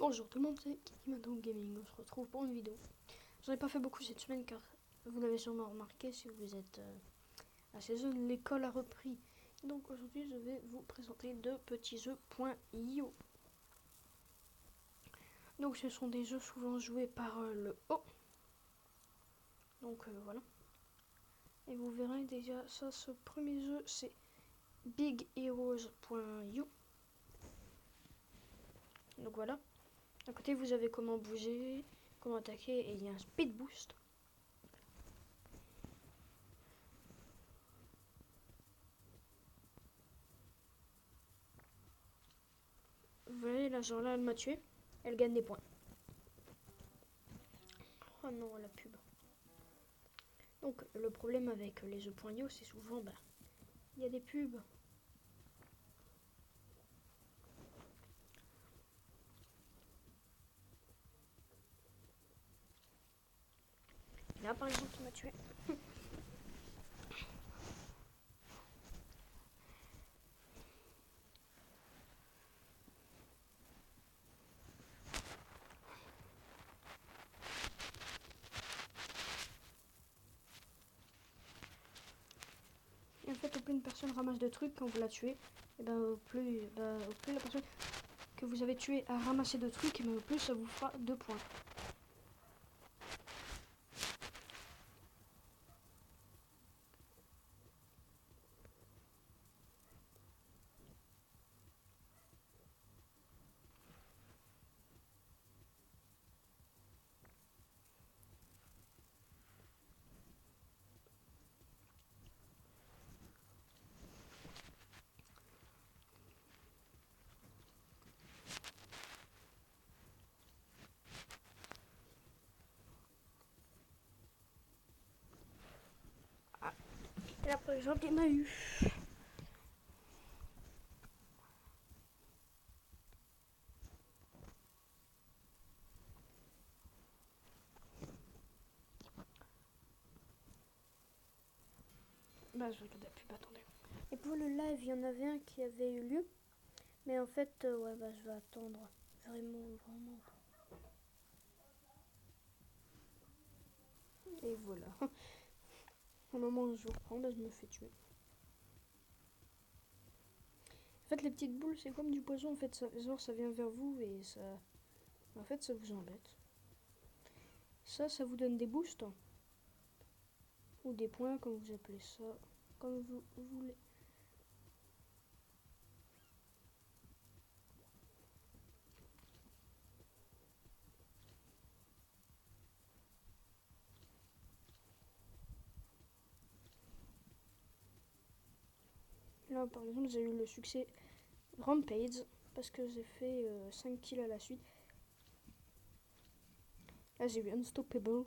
Bonjour tout le monde, c'est Kikimato Gaming. On se retrouve pour une vidéo. J'en ai pas fait beaucoup cette semaine car vous l'avez sûrement remarqué si vous êtes assez jeune, l'école a repris. Donc aujourd'hui je vais vous présenter deux petits jeux .io. Donc ce sont des jeux souvent joués par le haut. Donc voilà. Et vous verrez déjà ça, ce premier jeu c'est BigHeroes.io. Donc voilà. À côté vous avez comment bouger, comment attaquer et il y a un speed boost. Vous voyez là, genre là elle m'a tué, elle gagne des points. Oh non, la pub. Donc le problème avec les jeux.io c'est souvent il y a des pubs. Là par exemple il m'a tué. Et en fait au plus une personne ramasse de trucs quand vous la tuez, et au plus la personne que vous avez tuée a ramassé de trucs, et au plus ça vous fera 2 points. Ah. Et là par exemple il m'a eu. Je vais regarder la pub, attendez. Et pour le live, il y en avait un qui avait eu lieu. Mais en fait, je vais attendre. Vraiment. Et voilà. Au moment où je reprends, je me fais tuer. En fait, les petites boules, c'est comme du poison. En fait, ça vient vers vous et ça... En fait, ça vous embête. Ça vous donne des boosts. Ou des points, comme vous appelez ça. Comme vous voulez. Là, par exemple, j'ai eu le succès Rampage. Parce que j'ai fait 5 kills à la suite. Là, j'ai eu Unstoppable.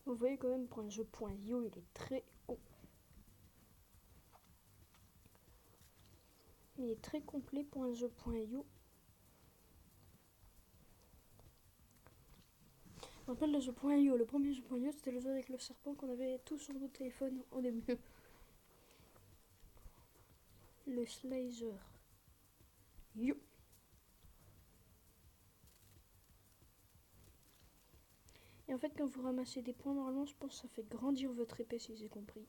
Vous voyez quand même, pour un jeu.io, il est très haut. Il est très complet pour un jeu.io. Je me rappelle le jeu.io. Le premier jeu.io, c'était le jeu avec le serpent qu'on avait tous sur nos téléphones au début. Le Slayer. Yo. Et en fait, quand vous ramassez des points, normalement, je pense que ça fait grandir votre épée, si j'ai compris.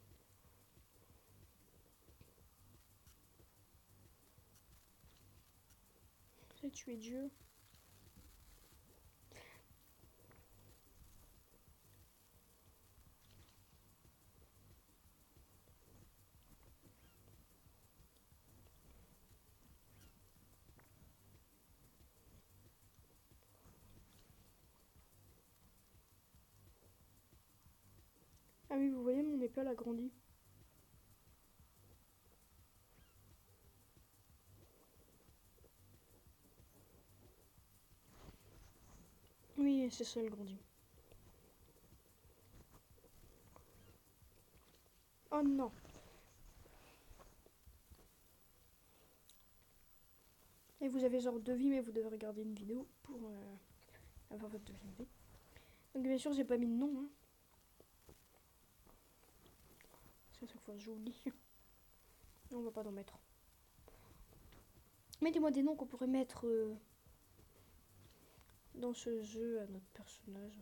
C'est tuer Dieu. Ah oui, vous voyez, mon épée, elle a grandi. Oui, c'est ça, elle grandit. Oh non. Et vous avez genre 2 vies, mais vous devez regarder une vidéo pour avoir votre 2e vie. Donc bien sûr, j'ai pas mis de nom. Parce qu'à chaque fois, j'oublie. On va pas en mettre. Mettez-moi des noms qu'on pourrait mettre dans ce jeu à notre personnage.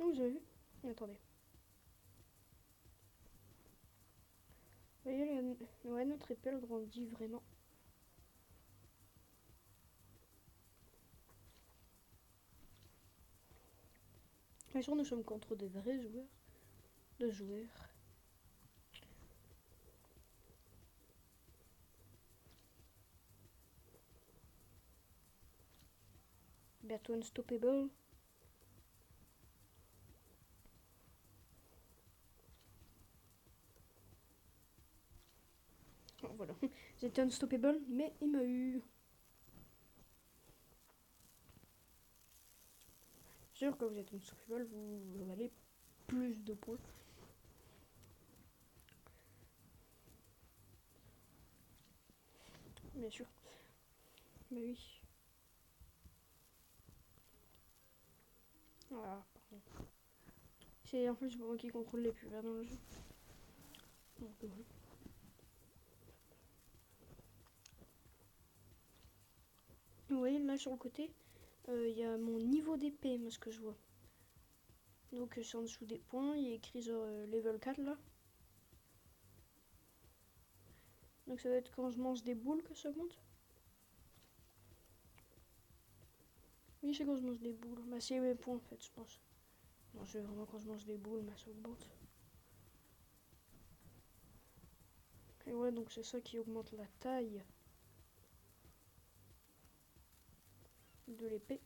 Oh, vous avez vu? Attendez. Vous voyez, ouais, notre épée elle grandit vraiment. Bien sûr, nous sommes contre des vrais joueurs. De joueurs. Bientôt unstoppable. Oh, voilà. J'étais unstoppable, mais il m'a eu. Sûr, quand vous êtes unstoppable, vous avez plus de points. Bien sûr. Mais oui. Voilà, pardon. C'est en plus moi qui contrôle les pubs dans le jeu. Donc, voilà. Vous voyez là sur le côté, il y a mon niveau d'épée, moi ce que je vois. Donc c'est en dessous des points, il y a écrit genre level 4 là. Donc ça va être quand je mange des boules que ça augmente. Oui, c'est quand je mange des boules. Bah c'est mes points en fait, je pense. Non, c'est vraiment quand je mange des boules, ça augmente. Et ouais, donc c'est ça qui augmente la taille de l'épée.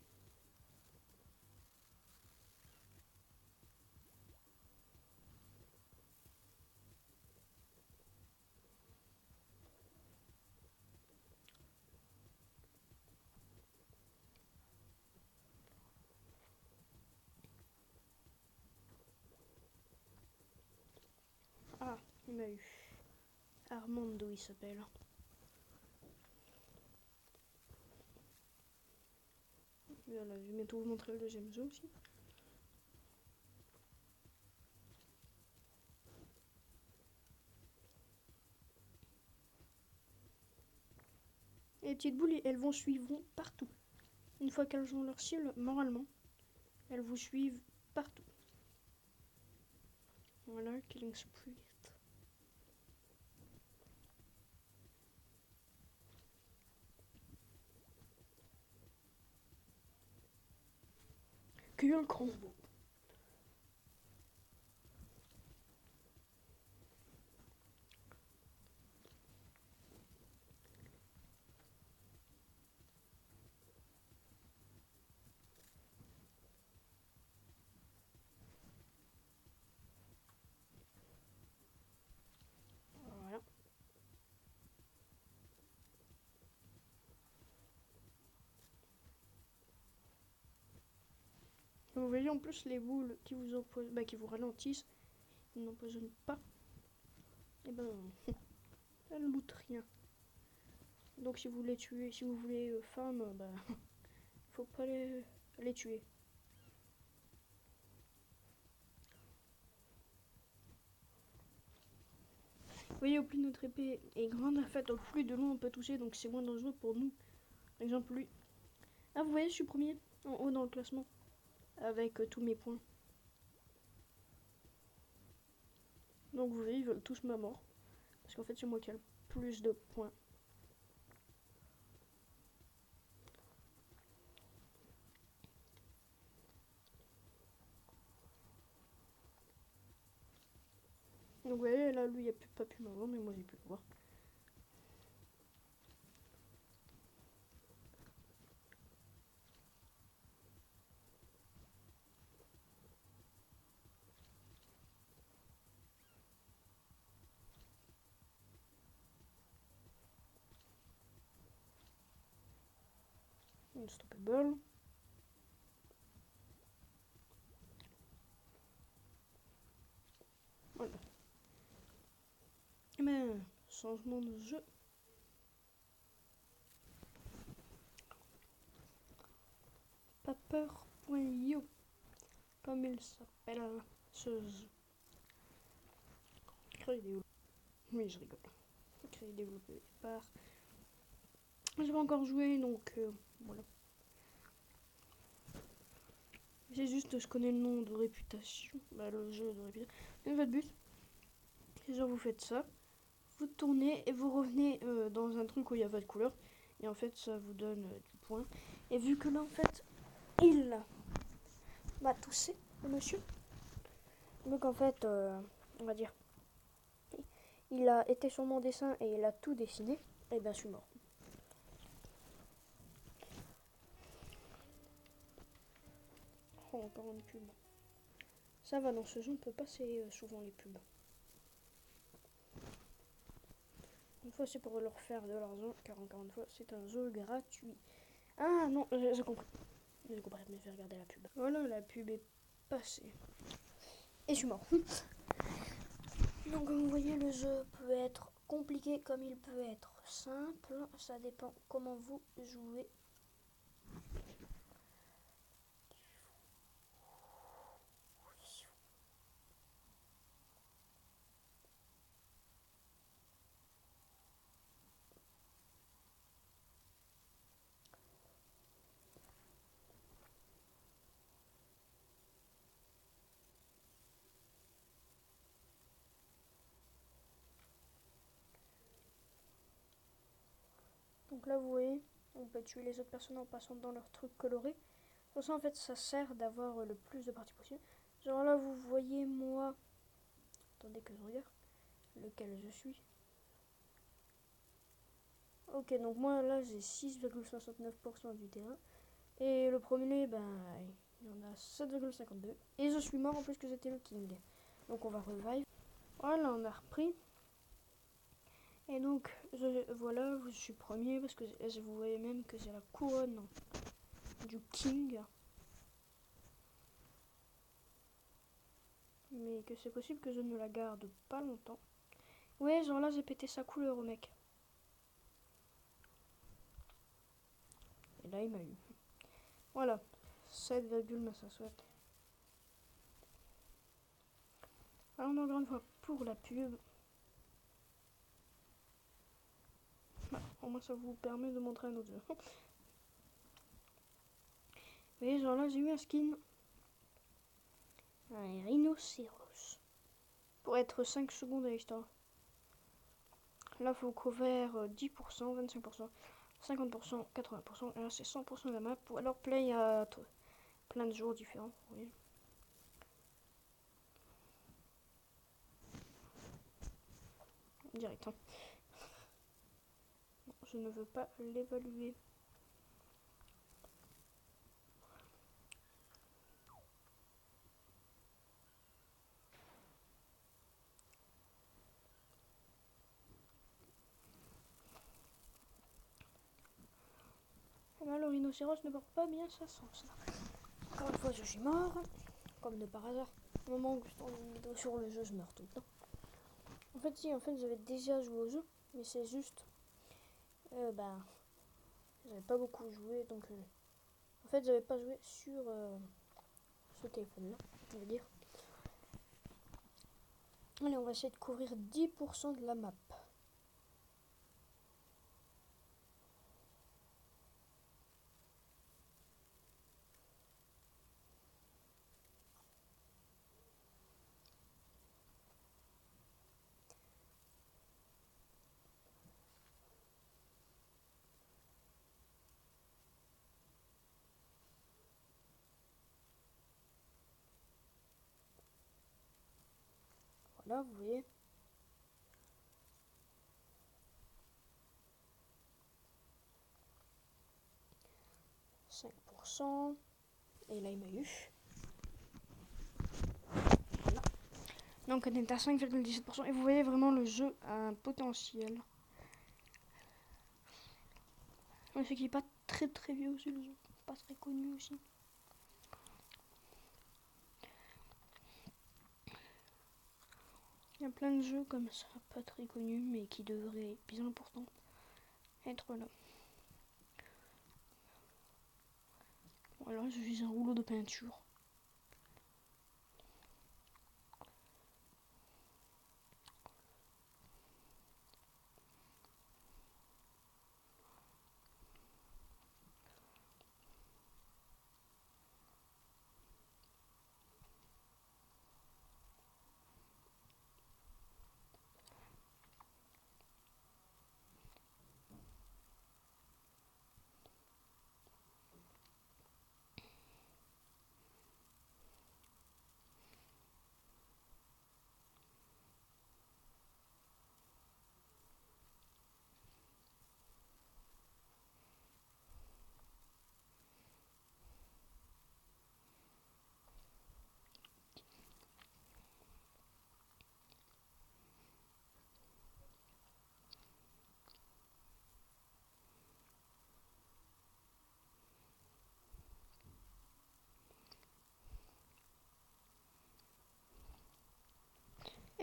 Ah, il m'a eu. Armando il s'appelle. Voilà, je vais bientôt vous montrer le deuxième jeu aussi. Et les petites boules, elles vont suivre partout. Une fois qu'elles ont leur ciel, moralement, elles vous suivent partout. Voilà, Killing Spree. Kill combo. Voilà. Vous voyez en plus les boules qui vous qui vous ralentissent, ils n'empoisonnent pas. Et ben, elles lootent rien. Donc si vous voulez tuer, si vous voulez femme, bah, faut pas les tuer. Vous voyez, au plus notre épée est grande, en fait, au plus de loin on peut toucher, donc c'est moins dangereux pour nous. Par exemple, lui. Ah, vous voyez, je suis premier en haut dans le classement avec tous mes points. Donc vous voyez, ils veulent tous ma mort. Parce qu'en fait, c'est moi qui ai le plus de points. Donc vous voyez, là, lui, il n'a pas pu m'avoir, mais moi j'ai pu le voir. Unstoppable. Voilà. Mais changement de jeu. Pas peur.io. Comme il s'appelle, ce jeu. Créé développé. Oui, je rigole. Créé développé par. J'ai pas encore joué, donc voilà. C'est juste, je connais le nom de réputation. Bah, le jeu de réputation. Et votre but, c'est genre vous faites ça. Vous tournez et vous revenez dans un truc où il y a votre couleur. Et en fait, ça vous donne du point. Et vu que là, en fait, il m'a toussé, le monsieur. Donc en fait, on va dire, il a été sur mon dessin et il a tout dessiné. Et ben, je suis mort. Oh, encore une pub. Ça va, dans ce jeu, on peut passer souvent les pubs. Une fois, c'est pour leur faire de l'argent, car encore une fois, c'est un jeu gratuit. Ah non, j'ai compris. J'ai compris, mais je vais regarder la pub. Voilà, la pub est passée. Et je suis mort. Donc, comme vous voyez, le jeu peut être compliqué comme il peut être simple. Ça dépend comment vous jouez. Donc là, vous voyez, on peut tuer les autres personnes en passant dans leurs trucs colorés. Pour ça, en fait, ça sert d'avoir le plus de parties possible. Genre là, vous voyez moi. Attendez que je regarde lequel je suis. Ok, donc moi là, j'ai 6,69% du terrain. Et le premier, ben, il y en a 7,52. Et je suis mort en plus que j'étais le king. Donc on va revive. Voilà, on a repris. Et donc, voilà, je suis premier parce que vous voyez même que j'ai la couronne du king. Mais que c'est possible que je ne la garde pas longtemps. Ouais, genre là, j'ai pété sa couleur au mec. Et là, il m'a eu. Voilà, 7,960. Alors, encore une fois, pour la pub. Voilà, au moins, ça vous permet de montrer un autre jeu. Vous voyez, genre là, j'ai eu un skin. Un rhinocéros. Pour être 5 secondes à l'histoire. Là, il faut couvrir 10%, 25%, 50%, 80%. Et là, c'est 100% de la map. Alors, play à plein de jours différents. Oui. Direct. Hein. Non, je ne veux pas l'évaluer. Et là, le rhinocéros ne porte pas bien sa sauce. Encore une fois, je suis mort. Comme de par hasard. Au moment où je tourne une vidéo sur le jeu, je meurs tout le temps. En fait, si, en fait, j'avais déjà joué au jeu. Mais c'est juste. J'avais pas beaucoup joué. Donc, en fait, j'avais pas joué sur ce téléphone-là, on va dire. Allez, on va essayer de couvrir 10% de la map. Voilà, vous voyez. « 5%. Et là, il m'a eu. Voilà. Donc, on est à 5,17%. Et vous voyez vraiment, le jeu a un potentiel. Mais c'est qu'il n'est pas très très vieux aussi, le jeu. Pas très connu aussi. Il y a plein de jeux comme ça, pas très connus, mais qui devraient, bien important, être là. Voilà, je suis un rouleau de peinture.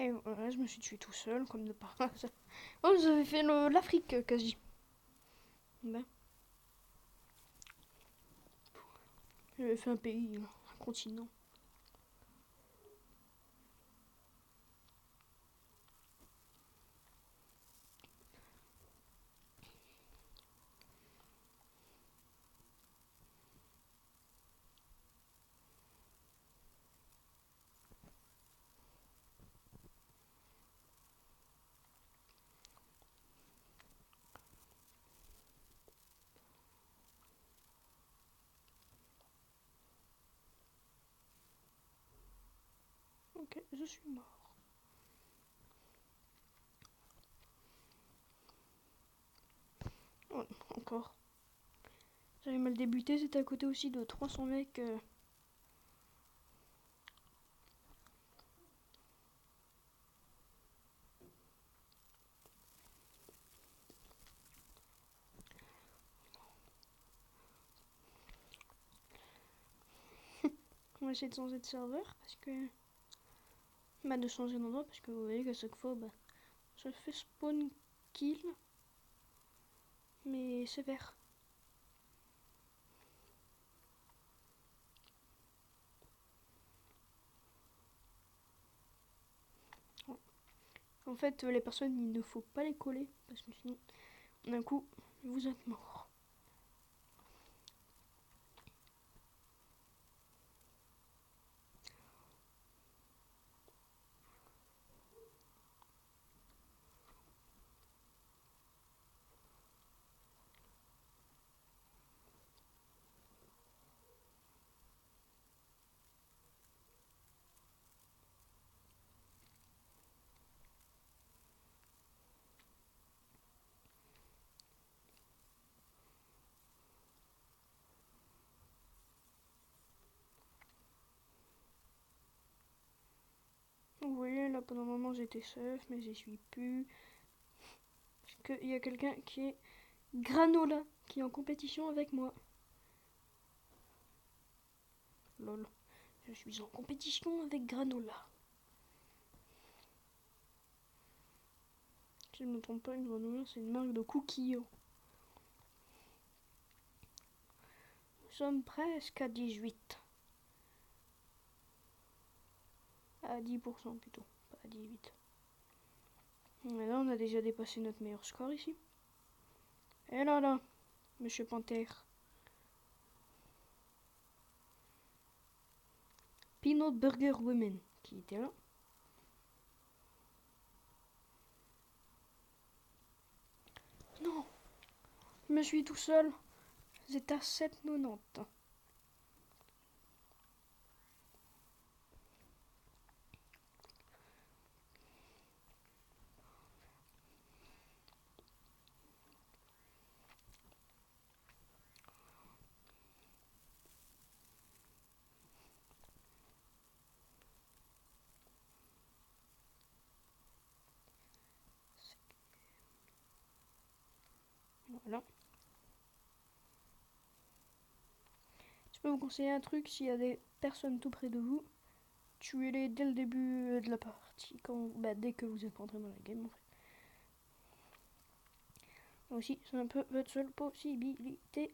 Et voilà, je me suis tué tout seul, comme de par hasard. Oh, vous avez fait l'Afrique, quasi. Ben, j'avais fait un pays, un continent. Ok, je suis mort. Oh, encore. J'avais mal débuté, c'était à côté aussi de 300 mecs. On va essayer de changer de serveur parce que. Bah, de changer d'endroit parce que vous voyez qu'à chaque fois, bah, je fais spawn kill. Mais c'est vert. En fait, les personnes, il ne faut pas les coller parce que sinon, d'un coup, vous êtes mort. Vous voyez, là, pendant un moment, j'étais safe, mais j'y suis plus. Parce qu'il y a quelqu'un qui est Granola, qui est en compétition avec moi. Lol. Je suis en compétition avec Granola. Si je ne me trompe pas, une Granola, c'est une marque de cookies. Nous sommes presque à 18. À 10% plutôt, pas à 18. Et là, on a déjà dépassé notre meilleur score ici. Et là, Monsieur Panthère. Peanut Burger Women, qui était là. Non, je me suis tout seul. J'étais à 7,90. Voilà. Je peux vous conseiller un truc, s'il y a des personnes tout près de vous, tuez-les dès le début de la partie, dès que vous êtes rentré dans la game en fait. Aussi, c'est un peu votre seule possibilité.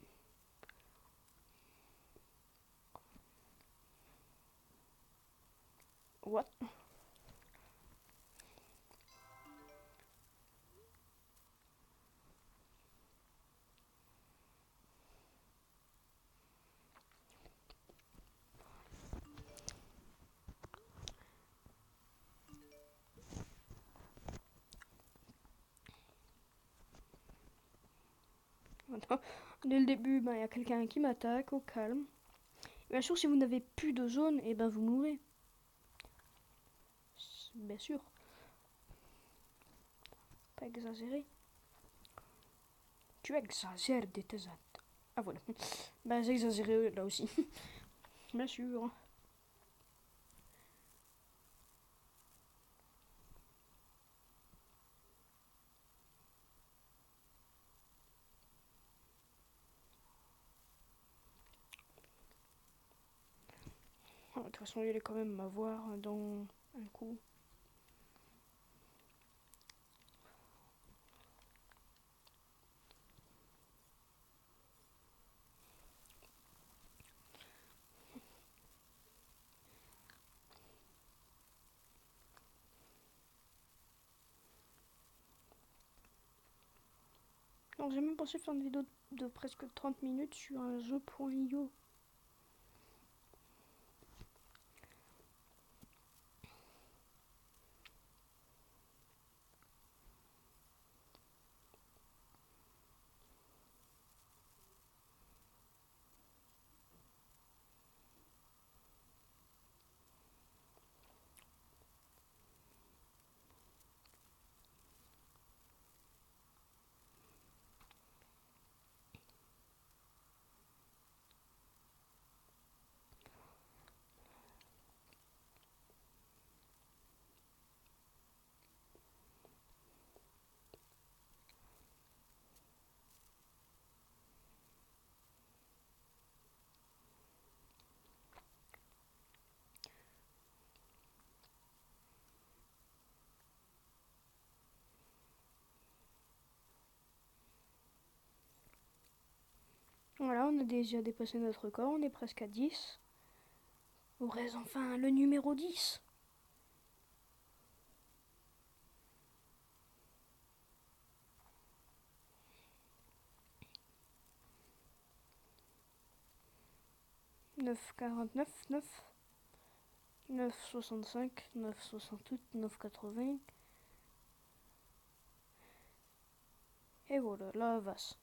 What? Attends. Dès le début, il y a quelqu'un qui m'attaque au calme. Bien sûr, si vous n'avez plus de zone, et vous mourrez. Bien sûr. Pas exagéré. Tu exagères de tes actes. Ah voilà. J'ai exagéré là aussi. Bien sûr. De toute façon, il allait quand même m'avoir dans un coup. Alors j'ai même pensé faire une vidéo de presque 30 minutes sur un jeu.io. Voilà, on a déjà dépassé notre record, on est presque à 10. Il reste enfin le numéro 10. « 9,49, 9,65, 9,68, 9,80. Et voilà, la vasse.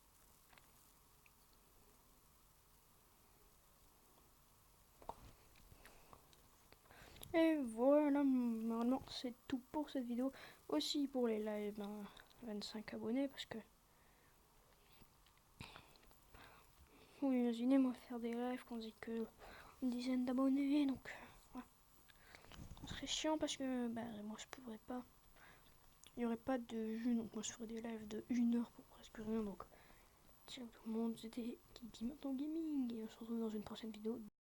Et voilà, normalement c'est tout pour cette vidéo. Aussi pour les lives, 25 abonnés parce que... Vous imaginez moi faire des lives quand j'ai que une dizaine d'abonnés, donc... Ouais. Ce serait chiant parce que moi je pourrais pas. Il n'y aurait pas de jeu, donc moi je ferais des lives de 1 heure pour presque rien, donc... Ciao tout le monde, c'était Kiki Maintenant Gaming et on se retrouve dans une prochaine vidéo.